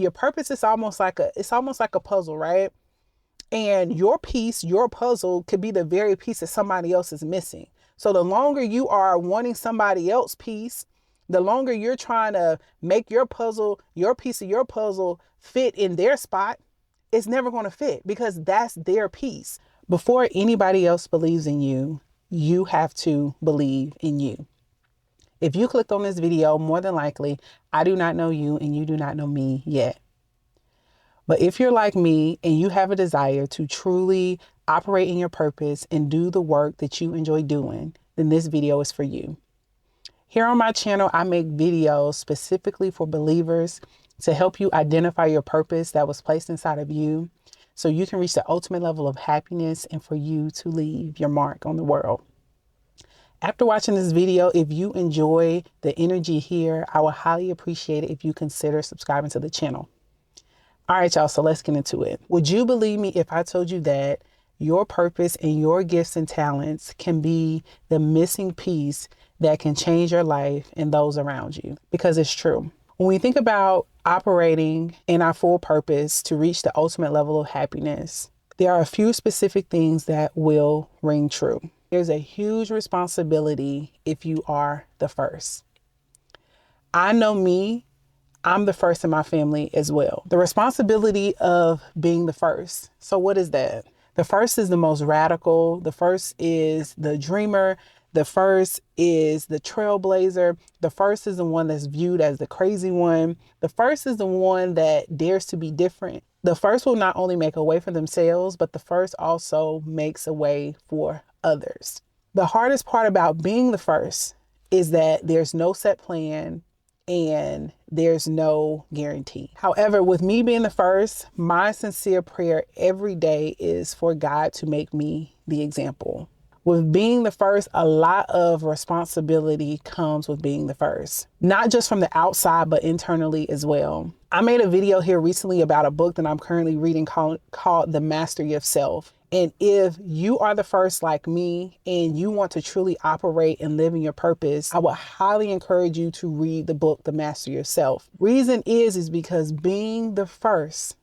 Your purpose is it's almost like a puzzle, right? And your piece, your puzzle could be the very piece that somebody else is missing. So the longer you are wanting somebody else's piece, the longer you're trying to make your puzzle, your piece of your puzzle fit in their spot, it's never going to fit because that's their piece. Before anybody else believes in you, you have to believe in you. If you clicked on this video, more than likely, I do not know you and you do not know me yet. But if you're like me and you have a desire to truly operate in your purpose and do the work that you enjoy doing, then this video is for you. Here on my channel, I make videos specifically for believers to help you identify your purpose that was placed inside of you so you can reach the ultimate level of happiness and for you to leave your mark on the world. After watching this video, if you enjoy the energy here, I would highly appreciate it if you consider subscribing to the channel. All right, y'all, so let's get into it. Would you believe me if I told you that your purpose and your gifts and talents can be the missing piece that can change your life and those around you? Because it's true. When we think about operating in our full purpose to reach the ultimate level of happiness, there are a few specific things that will ring true. There's a huge responsibility if you are the first. I know me. I'm the first in my family as well. The responsibility of being the first. So what is that? The first is the most radical. The first is the dreamer. The first is the trailblazer. The first is the one that's viewed as the crazy one. The first is the one that dares to be different. The first will not only make a way for themselves, but the first also makes a way for others. The hardest part about being the first is that there's no set plan and there's no guarantee. However, with me being the first, my sincere prayer every day is for God to make me the example. With being the first, a lot of responsibility comes with being the first, not just from the outside, but internally as well. I made a video here recently about a book that I'm currently reading called The Mastery of Self. And if you are the first like me and you want to truly operate and live in your purpose, I would highly encourage you to read the book, The Mastery of Self. Reason is because being the first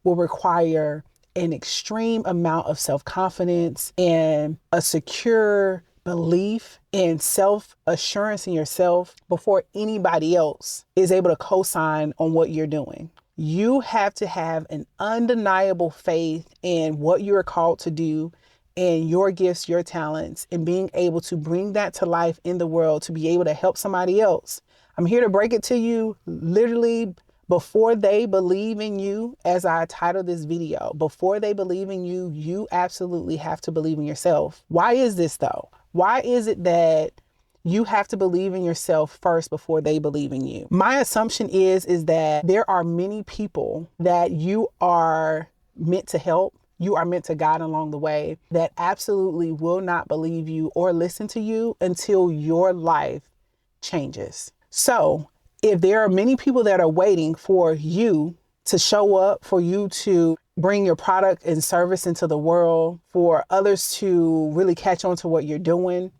will require an extreme amount of self-confidence and a secure belief and self-assurance in yourself before anybody else is able to co-sign on what you're doing. You have to have an undeniable faith in what you're called to do and your gifts, your talents, and being able to bring that to life in the world to be able to help somebody else. I'm here to break it to you literally before they believe in you, as I titled this video. Before they believe in you, you absolutely have to believe in yourself. Why is this though? Why is it that you have to believe in yourself first before they believe in you? My assumption is that there are many people that you are meant to help, you are meant to guide along the way, that absolutely will not believe you or listen to you until your life changes. So if there are many people that are waiting for you to show up, for you to bring your product and service into the world, for others to really catch on to what you're doing,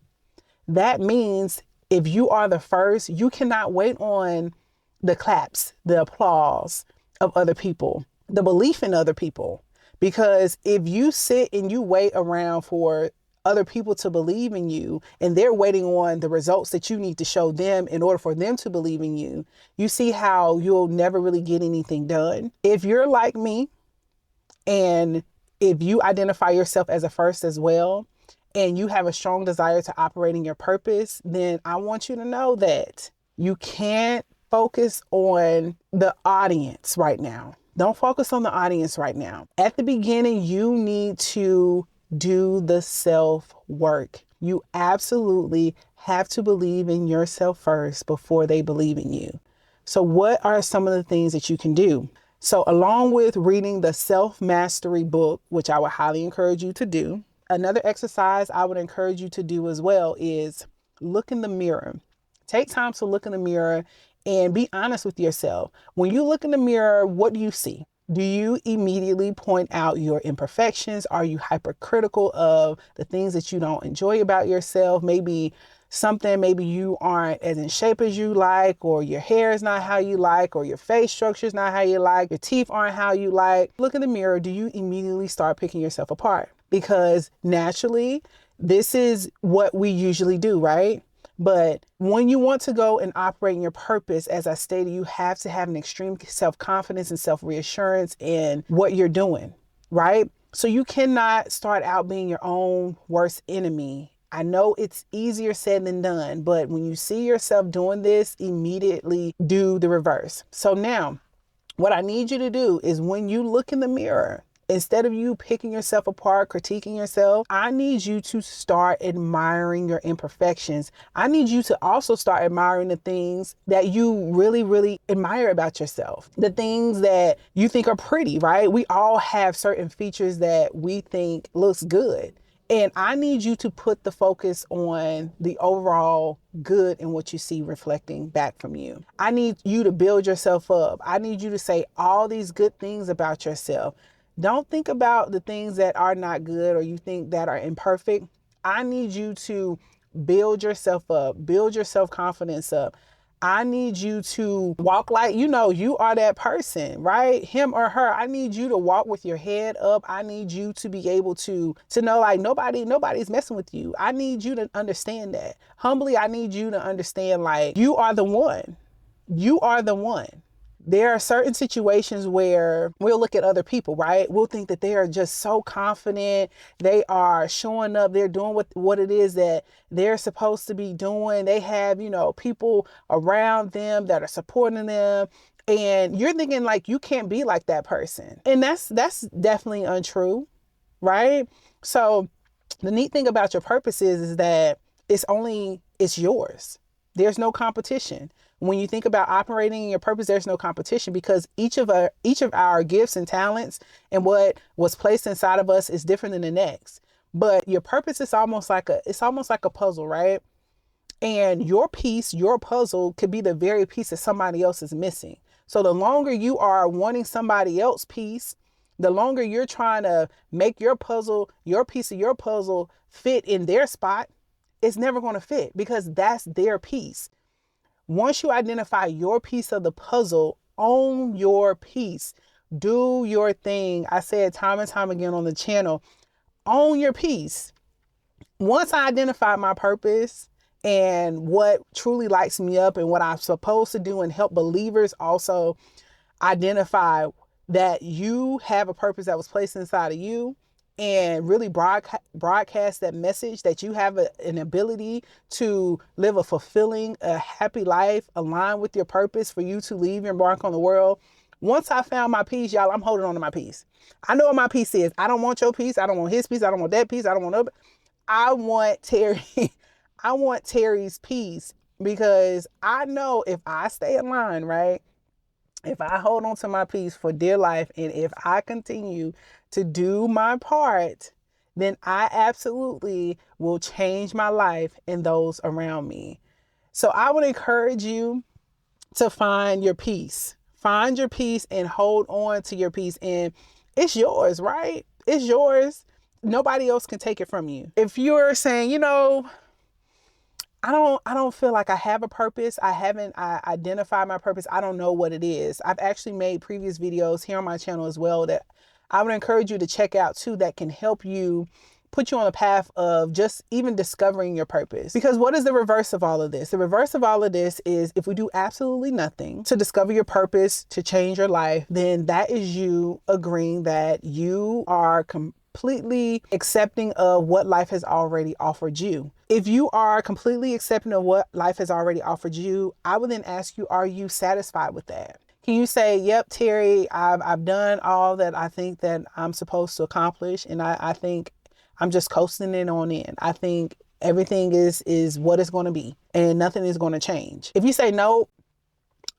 that means if you are the first, you cannot wait on the claps, the applause of other people, the belief in other people. Because if you sit and you wait around for other people to believe in you and they're waiting on the results that you need to show them in order for them to believe in you, you see how you'll never really get anything done. If you're like me and if you identify yourself as a first as well, and you have a strong desire to operate in your purpose, then I want you to know that you can't focus on the audience right now. Don't focus on the audience right now. At the beginning, you need to do the self-work. You absolutely have to believe in yourself first before they believe in you. So what are some of the things that you can do? So along with reading the self-mastery book, which I would highly encourage you to do, another exercise I would encourage you to do as well is look in the mirror. Take time to look in the mirror and be honest with yourself. When you look in the mirror, what do you see? Do you immediately point out your imperfections? Are you hypercritical of the things that you don't enjoy about yourself? Maybe something, maybe you aren't as in shape as you like, or your hair is not how you like, or your face structure is not how you like, your teeth aren't how you like. Look in the mirror. Do you immediately start picking yourself apart? Because naturally, this is what we usually do, right? But when you want to go and operate in your purpose, as I stated, you have to have an extreme self-confidence and self-reassurance in what you're doing, right? So you cannot start out being your own worst enemy. I know it's easier said than done, but when you see yourself doing this, immediately do the reverse. So now, what I need you to do is when you look in the mirror, instead of you picking yourself apart, critiquing yourself, I need you to start admiring your imperfections. I need you to also start admiring the things that you really, really admire about yourself. The things that you think are pretty, right? We all have certain features that we think looks good. And I need you to put the focus on the overall good in what you see reflecting back from you. I need you to build yourself up. I need you to say all these good things about yourself. Don't think about the things that are not good or you think that are imperfect. I need you to build yourself up, build your self-confidence up. I need you to walk like, you are that person, right? Him or her. I need you to walk with your head up. I need you to be able to know like nobody's messing with you. I need you to understand that. Humbly, I need you to understand like you are the one. You are the one. There are certain situations where we'll look at other people, right? We'll think that they are just so confident. They are showing up. They're doing what it is that they're supposed to be doing. They have, people around them that are supporting them. And you're thinking like you can't be like that person. And that's definitely untrue, right? So the neat thing about your purpose is that it's yours. There's no competition. When you think about operating in your purpose, there's no competition because each of our gifts and talents and what was placed inside of us is different than the next. But your purpose is almost like a puzzle, right? And your piece, your puzzle could be the very piece that somebody else is missing. So the longer you are wanting somebody else's piece, the longer you're trying to make your puzzle, your piece of your puzzle fit in their spot, it's never going to fit because that's their piece. Once you identify your piece of the puzzle, own your piece, do your thing. I say it time and time again on the channel, own your piece. Once I identified my purpose and what truly lights me up and what I'm supposed to do and help believers also identify that you have a purpose that was placed inside of you, and really broadcast that message that you have an ability to live a fulfilling, a happy life aligned with your purpose for you to leave your mark on the world. Once I found my piece, y'all, I'm holding on to my piece. I know what my piece is. I don't want your piece. I don't want his piece. I don't want that piece. I don't want no. I want Terry. I want Terry's piece because I know if I stay in line, right? If I hold on to my piece for dear life and if I continue to do my part, then I absolutely will change my life and those around me. So I would encourage you to find your peace. Find your peace and hold on to your peace. And it's yours, right? It's yours. Nobody else can take it from you. If you're saying, I don't feel like I have a purpose. I haven't identified my purpose. I don't know what it is. I've actually made previous videos here on my channel as well that I would encourage you to check out too, that can help you put you on a path of just even discovering your purpose. Because what is the reverse of all of this? The reverse of all of this is if we do absolutely nothing to discover your purpose, to change your life, then that is you agreeing that you are completely accepting of what life has already offered you. If you are completely accepting of what life has already offered you, I would then ask you, are you satisfied with that? Can you say, yep, Terry, I've done all that I think that I'm supposed to accomplish, and I think I'm just coasting it on in. I think everything is what it's going to be, and nothing is going to change. If you say, no,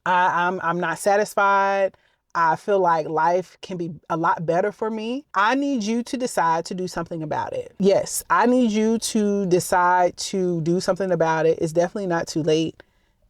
I'm not satisfied, I feel like life can be a lot better for me, I need you to decide to do something about it. Yes, I need you to decide to do something about it. It's definitely not too late.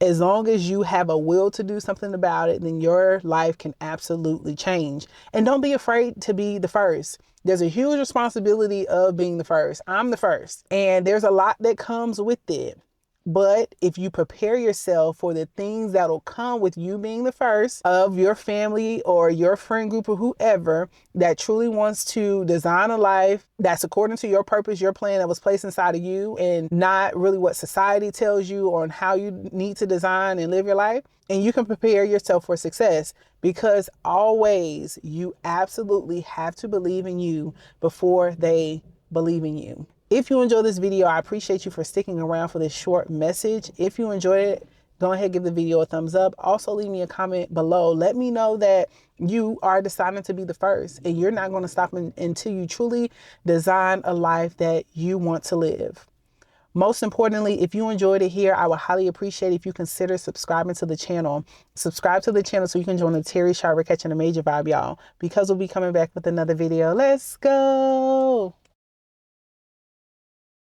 As long as you have a will to do something about it, then your life can absolutely change. And don't be afraid to be the first. There's a huge responsibility of being the first. I'm the first. And there's a lot that comes with it. But if you prepare yourself for the things that'll come with you being the first of your family or your friend group or whoever that truly wants to design a life that's according to your purpose, your plan that was placed inside of you, and not really what society tells you on how you need to design and live your life, and you can prepare yourself for success, because always you absolutely have to believe in you before they believe in you. If you enjoyed this video, I appreciate you for sticking around for this short message. If you enjoyed it, go ahead, give the video a thumbs up. Also, leave me a comment below. Let me know that you are deciding to be the first, and you're not going to stop until you truly design a life that you want to live. Most importantly, if you enjoyed it here, I would highly appreciate if you consider subscribing to the channel. Subscribe to the channel so you can join the Terry Sharper Catching a Major Vibe, y'all, because we'll be coming back with another video. Let's go.